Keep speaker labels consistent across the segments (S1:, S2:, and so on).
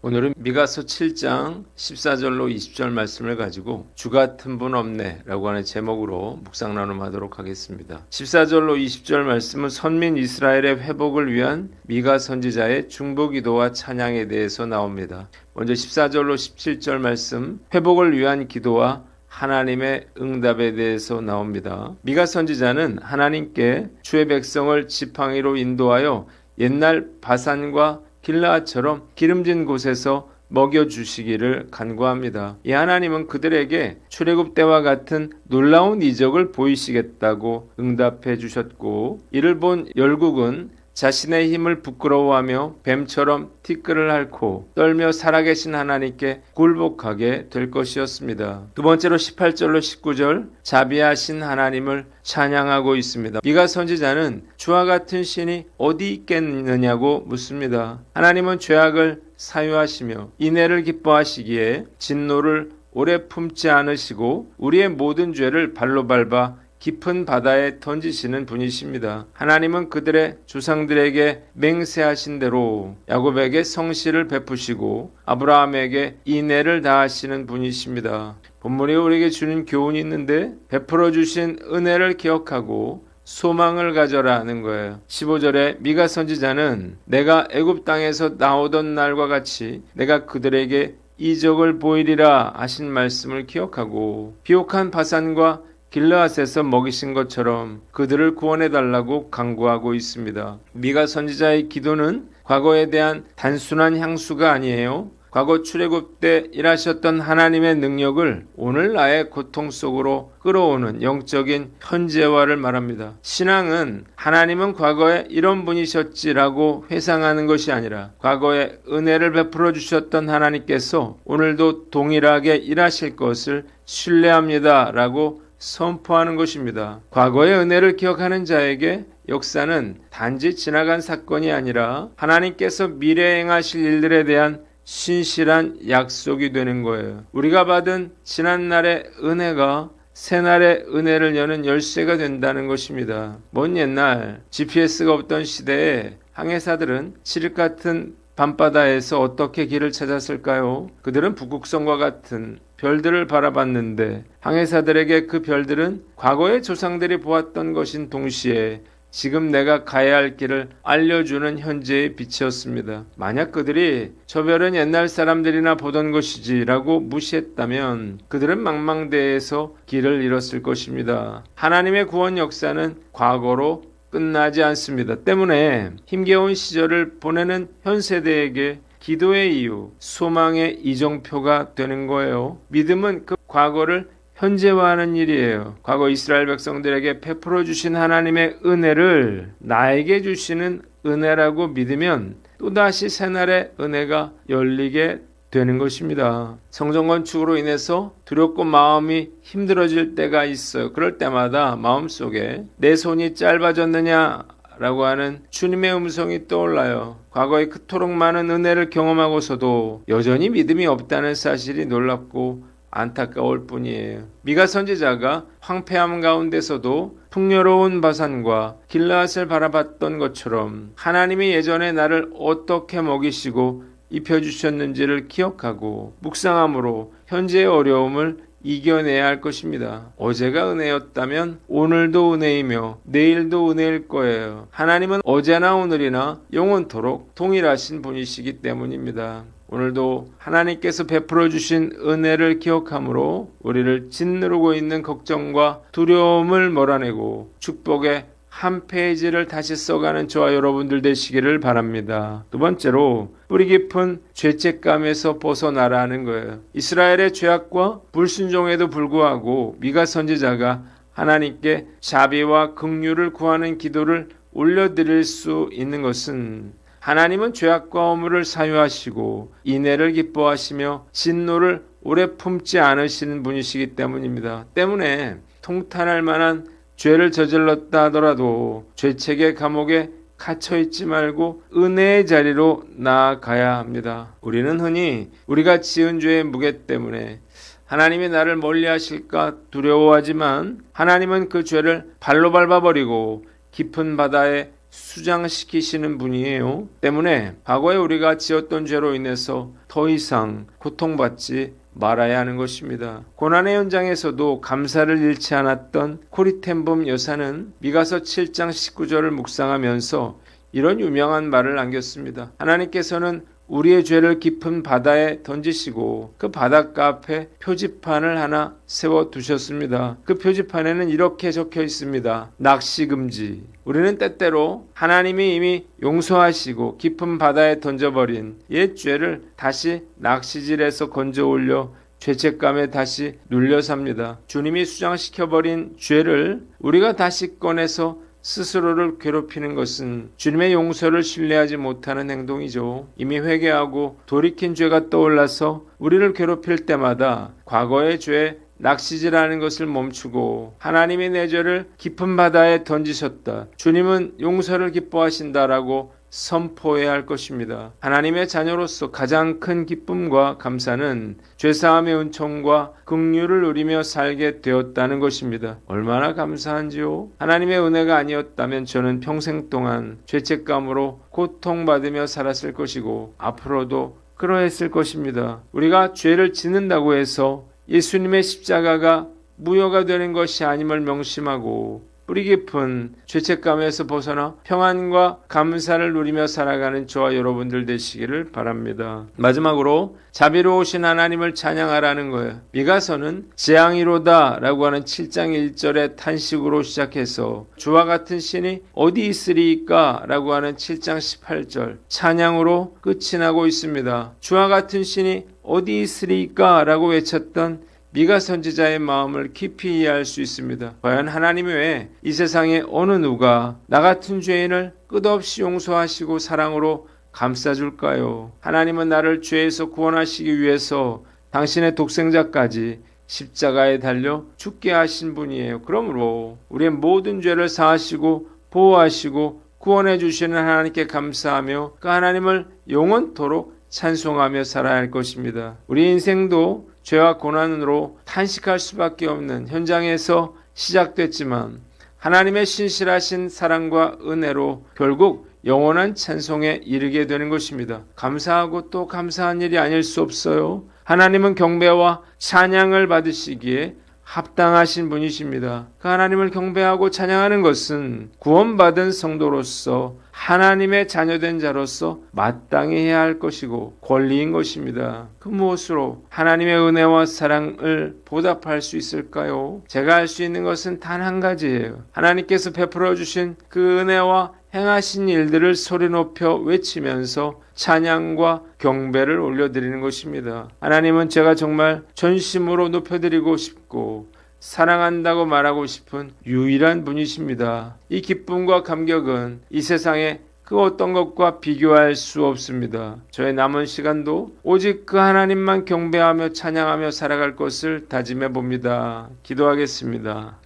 S1: 오늘은 미가서 7장 14절로 20절 말씀을 가지고 주 같은 분 없네 라고 하는 제목으로 묵상 나눔하도록 하겠습니다. 14절로 20절 말씀은 선민 이스라엘의 회복을 위한 미가 선지자의 중보기도와 찬양에 대해서 나옵니다. 먼저 14절로 17절 말씀, 회복을 위한 기도와 하나님의 응답에 대해서 나옵니다. 미가 선지자는 하나님께 주의 백성을 지팡이로 인도하여 옛날 바산과 길라앗처럼 기름진 곳에서 먹여주시기를 간구합니다. 이 하나님은 그들에게 출애굽 때와 같은 놀라운 이적을 보이시겠다고 응답해 주셨고, 이를 본 열국은 자신의 힘을 부끄러워하며 뱀처럼 티끌을 핥고 떨며 살아계신 하나님께 굴복하게 될 것이었습니다. 두 번째로 18절로 19절 자비하신 하나님을 찬양하고 있습니다. 미가 선지자는 주와 같은 신이 어디 있겠느냐고 묻습니다. 하나님은 죄악을 사유하시며 인애를 기뻐하시기에 진노를 오래 품지 않으시고 우리의 모든 죄를 발로 밟아 깊은 바다에 던지시는 분이십니다. 하나님은 그들의 조상들에게 맹세하신 대로 야곱에게 성실을 베푸시고 아브라함에게 인애를 다하시는 분이십니다. 본문이 우리에게 주는 교훈이 있는데, 베풀어 주신 은혜를 기억하고 소망을 가져라 하는 거예요. 15절에 미가 선지자는 내가 애굽 땅에서 나오던 날과 같이 내가 그들에게 이적을 보이리라 하신 말씀을 기억하고 비옥한 바산과 길르앗에서 먹이신 것처럼 그들을 구원해달라고 간구하고 있습니다. 미가 선지자의 기도는 과거에 대한 단순한 향수가 아니에요. 과거 출애굽 때 일하셨던 하나님의 능력을 오늘 나의 고통 속으로 끌어오는 영적인 현재화를 말합니다. 신앙은 하나님은 과거에 이런 분이셨지라고 회상하는 것이 아니라 과거에 은혜를 베풀어 주셨던 하나님께서 오늘도 동일하게 일하실 것을 신뢰합니다라고 선포하는 것입니다. 과거의 은혜를 기억하는 자에게 역사는 단지 지나간 사건이 아니라 하나님께서 미래에 행하실 일들에 대한 신실한 약속이 되는 거예요. 우리가 받은 지난날의 은혜가 새날의 은혜를 여는 열쇠가 된다는 것입니다. 먼 옛날 GPS가 없던 시대에 항해사들은 칠흑 같은 밤바다에서 어떻게 길을 찾았을까요? 그들은 북극성과 같은 별들을 바라봤는데 항해사들에게 그 별들은 과거의 조상들이 보았던 것인 동시에 지금 내가 가야 할 길을 알려주는 현재의 빛이었습니다. 만약 그들이 저 별은 옛날 사람들이나 보던 것이지 라고 무시했다면 그들은 망망대해에서 길을 잃었을 것입니다. 하나님의 구원 역사는 과거로 끝나지 않습니다. 때문에 힘겨운 시절을 보내는 현 세대에게 기도의 이유, 소망의 이정표가 되는 거예요. 믿음은 그 과거를 현재화하는 일이에요. 과거 이스라엘 백성들에게 베풀어 주신 하나님의 은혜를 나에게 주시는 은혜라고 믿으면 또다시 새날의 은혜가 열리게 되는 것입니다. 성전 건축으로 인해서 두렵고 마음이 힘들어질 때가 있어요. 그럴 때마다 마음속에 내 손이 짧아졌느냐 라고 하는 주님의 음성이 떠올라요. 과거에 그토록 많은 은혜를 경험하고서도 여전히 믿음이 없다는 사실이 놀랍고 안타까울 뿐이에요. 미가 선지자가 황폐함 가운데서도 풍요로운 바산과 길르앗을 바라봤던 것처럼 하나님이 예전에 나를 어떻게 먹이시고 입혀주셨는지를 기억하고 묵상함으로 현재의 어려움을 이겨내야 할 것입니다. 어제가 은혜였다면 오늘도 은혜이며 내일도 은혜일 거예요. 하나님은 어제나 오늘이나 영원토록 동일하신 분이시기 때문입니다. 오늘도 하나님께서 베풀어 주신 은혜를 기억함으로 우리를 짓누르고 있는 걱정과 두려움을 몰아내고 축복의 한 페이지를 다시 써가는 저와 여러분들 되시기를 바랍니다. 두 번째로 뿌리 깊은 죄책감에서 벗어나라는 거예요. 이스라엘의 죄악과 불순종에도 불구하고 미가 선지자가 하나님께 자비와 긍휼을 구하는 기도를 올려드릴 수 있는 것은 하나님은 죄악과 허물을 사유하시고 인애를 기뻐하시며 진노를 오래 품지 않으시는 분이시기 때문입니다. 때문에 통탄할 만한 죄를 저질렀다 하더라도 죄책의 감옥에 갇혀있지 말고 은혜의 자리로 나아가야 합니다. 우리는 흔히 우리가 지은 죄의 무게 때문에 하나님이 나를 멀리하실까 두려워하지만 하나님은 그 죄를 발로 밟아버리고 깊은 바다에 수장시키시는 분이에요. 때문에 과거에 우리가 지었던 죄로 인해서 더 이상 고통받지 말아야 하는 것입니다. 고난의 현장에서도 감사를 잃지 않았던 코리텐범 여사는 미가서 7장 19절을 묵상하면서 이런 유명한 말을 남겼습니다. 하나님께서는 우리의 죄를 깊은 바다에 던지시고 그 바닷가 앞에 표지판을 하나 세워두셨습니다. 그 표지판에는 이렇게 적혀 있습니다. 낚시 금지. 우리는 때때로 하나님이 이미 용서하시고 깊은 바다에 던져버린 옛 죄를 다시 낚시질에서 건져 올려 죄책감에 다시 눌려 삽니다. 주님이 수장시켜버린 죄를 우리가 다시 꺼내서 스스로를 괴롭히는 것은 주님의 용서를 신뢰하지 못하는 행동이죠. 이미 회개하고 돌이킨 죄가 떠올라서 우리를 괴롭힐 때마다 과거의 죄, 낚시질하는 것을 멈추고 하나님이 내 죄를 깊은 바다에 던지셨다. 주님은 용서를 기뻐하신다라고 선포해야 할 것입니다. 하나님의 자녀로서 가장 큰 기쁨과 감사는 죄사함의 은총과 긍휼을 누리며 살게 되었다는 것입니다. 얼마나 감사한지요. 하나님의 은혜가 아니었다면 저는 평생 동안 죄책감으로 고통받으며 살았을 것이고 앞으로도 그러했을 것입니다. 우리가 죄를 짓는다고 해서 예수님의 십자가가 무효가 되는 것이 아님을 명심하고 뿌리 깊은 죄책감에서 벗어나 평안과 감사를 누리며 살아가는 저와 여러분들 되시기를 바랍니다. 마지막으로 자비로우신 하나님을 찬양하라는 거예요. 미가서는 재앙이로다 라고 하는 7장 1절의 탄식으로 시작해서 주와 같은 신이 어디 있으리까 라고 하는 7장 18절 찬양으로 끝이 나고 있습니다. 주와 같은 신이 어디 있으리까 라고 외쳤던 미가 선지자의 마음을 깊이 이해할 수 있습니다. 과연 하나님 외에 이 세상에 어느 누가 나 같은 죄인을 끝없이 용서하시고 사랑으로 감싸줄까요? 하나님은 나를 죄에서 구원하시기 위해서 당신의 독생자까지 십자가에 달려 죽게 하신 분이에요. 그러므로 우리의 모든 죄를 사하시고 보호하시고 구원해 주시는 하나님께 감사하며 그 하나님을 영원토록 찬송하며 살아야 할 것입니다. 우리 인생도 죄와 고난으로 탄식할 수밖에 없는 현장에서 시작됐지만 하나님의 신실하신 사랑과 은혜로 결국 영원한 찬송에 이르게 되는 것입니다. 감사하고 또 감사한 일이 아닐 수 없어요. 하나님은 경배와 찬양을 받으시기에 합당하신 분이십니다. 그 하나님을 경배하고 찬양하는 것은 구원받은 성도로서 하나님의 자녀된 자로서 마땅히 해야 할 것이고 권리인 것입니다. 그 무엇으로 하나님의 은혜와 사랑을 보답할 수 있을까요? 제가 할 수 있는 것은 단 한 가지예요. 하나님께서 베풀어 주신 그 은혜와 행하신 일들을 소리 높여 외치면서 찬양과 경배를 올려드리는 것입니다. 하나님은 제가 정말 전심으로 높여드리고 싶고 사랑한다고 말하고 싶은 유일한 분이십니다. 이 기쁨과 감격은 이 세상에 그 어떤 것과 비교할 수 없습니다. 저의 남은 시간도 오직 그 하나님만 경배하며 찬양하며 살아갈 것을 다짐해 봅니다. 기도하겠습니다.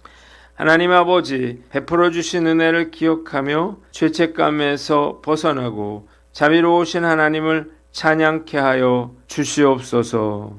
S1: 하나님 아버지, 베풀어 주신 은혜를 기억하며 죄책감에서 벗어나고 자비로우신 하나님을 찬양케 하여 주시옵소서.